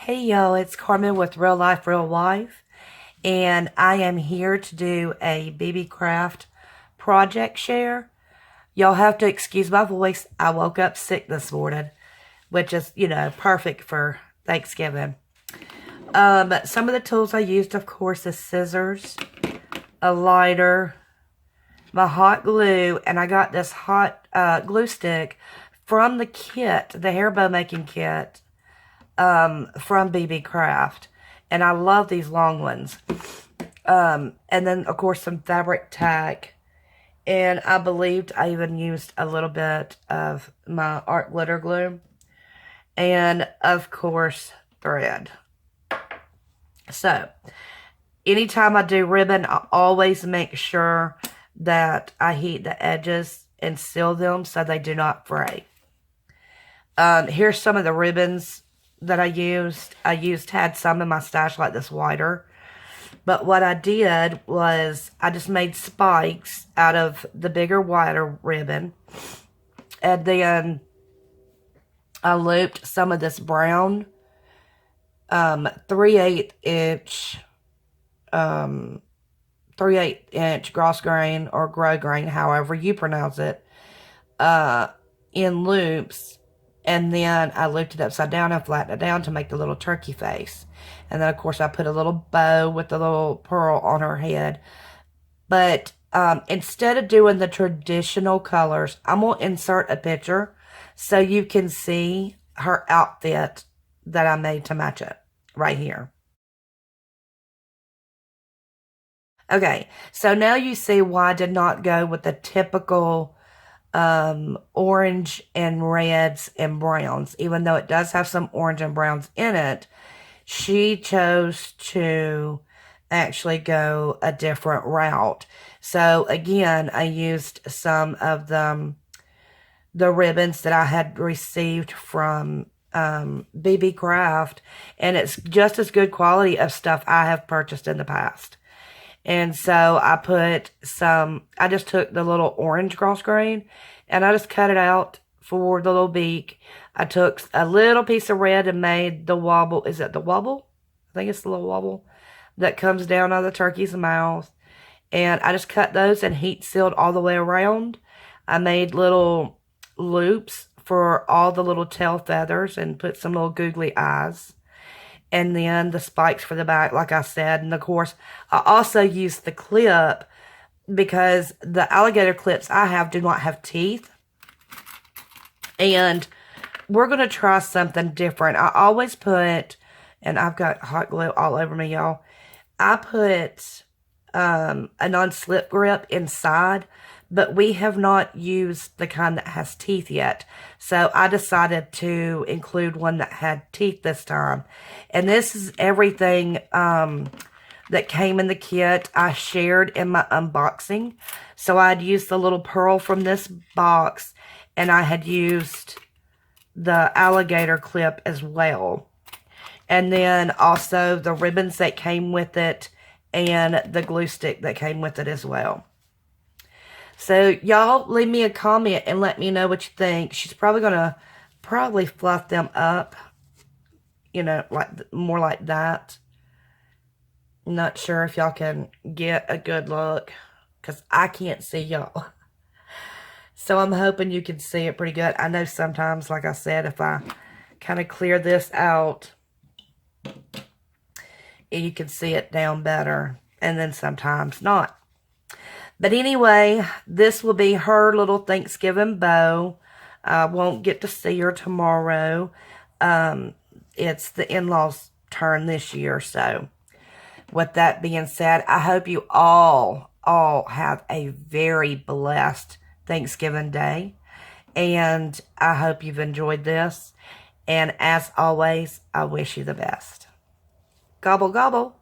Hey y'all, it's Carmen with Real Life, Real Life, and I am here to do a Beebeecraft project share. Y'all have to excuse my voice. I woke up sick this morning, which is, perfect for Thanksgiving. Some of the tools I used, of course, is scissors, a lighter, my hot glue, and I got this hot glue stick from the kit, the hair bow making kit, from Beebeecraft, and I love these long ones. And then, of course, some fabric tack, and I believed I even used a little bit of my art glitter glue, and, of course, thread. So, anytime I do ribbon, I always make sure that I heat the edges and seal them so they do not fray. Here's some of the ribbons that I used. Had some in my stash like this wider. But what I did was I just made spikes out of the bigger, wider ribbon. And then I looped some of this brown 3/8 inch 3/8 inch gross grain or grow grain, however you pronounce it, in loops. And then I looped it upside down and flattened it down to make the little turkey face. And then, of course, I put a little bow with the little pearl on her head. But instead of doing the traditional colors, I'm going to insert a picture so you can see her outfit that I made to match it right here. Okay, so now you see why I did not go with the typical orange and reds and browns. Even though it does have some orange and browns in it, she chose to actually go a different route. So again, I used some of the ribbons that I had received from Beebeecraft, and it's just as good quality of stuff I have purchased in the past. And so I just took the little orange gross grain and I just cut it out for the little beak. I took a little piece of red and made the wobble. Is it the wobble? I think it's the little wobble that comes down out of the turkey's mouth. And I just cut those and heat sealed all the way around. I made little loops for all the little tail feathers and put some little googly eyes. And then the spikes for the back, like I said. And of course, I also used the clip because the alligator clips I have do not have teeth. And we're going to try something different. I always put, and I've got hot glue all over me, y'all. I put a non-slip grip inside, but we have not used the kind that has teeth yet. So I decided to include one that had teeth this time. And this is everything that came in the kit I shared in my unboxing. So I'd used the little pearl from this box, and I had used the alligator clip as well. And then also the ribbons that came with it and the glue stick that came with it as well. So y'all leave me a comment and let me know what you think. She's probably going to fluff them up, like more like that. Not sure if y'all can get a good look because I can't see y'all. So I'm hoping you can see it pretty good. I know sometimes, like I said, if I kind of clear this out, you can see it down better. And then sometimes not. But anyway, this will be her little Thanksgiving bow. I won't get to see her tomorrow. It's the in-laws' turn this year. So with that being said, I hope you all have a very blessed Thanksgiving Day. And I hope you've enjoyed this. And as always, I wish you the best. Gobble, gobble.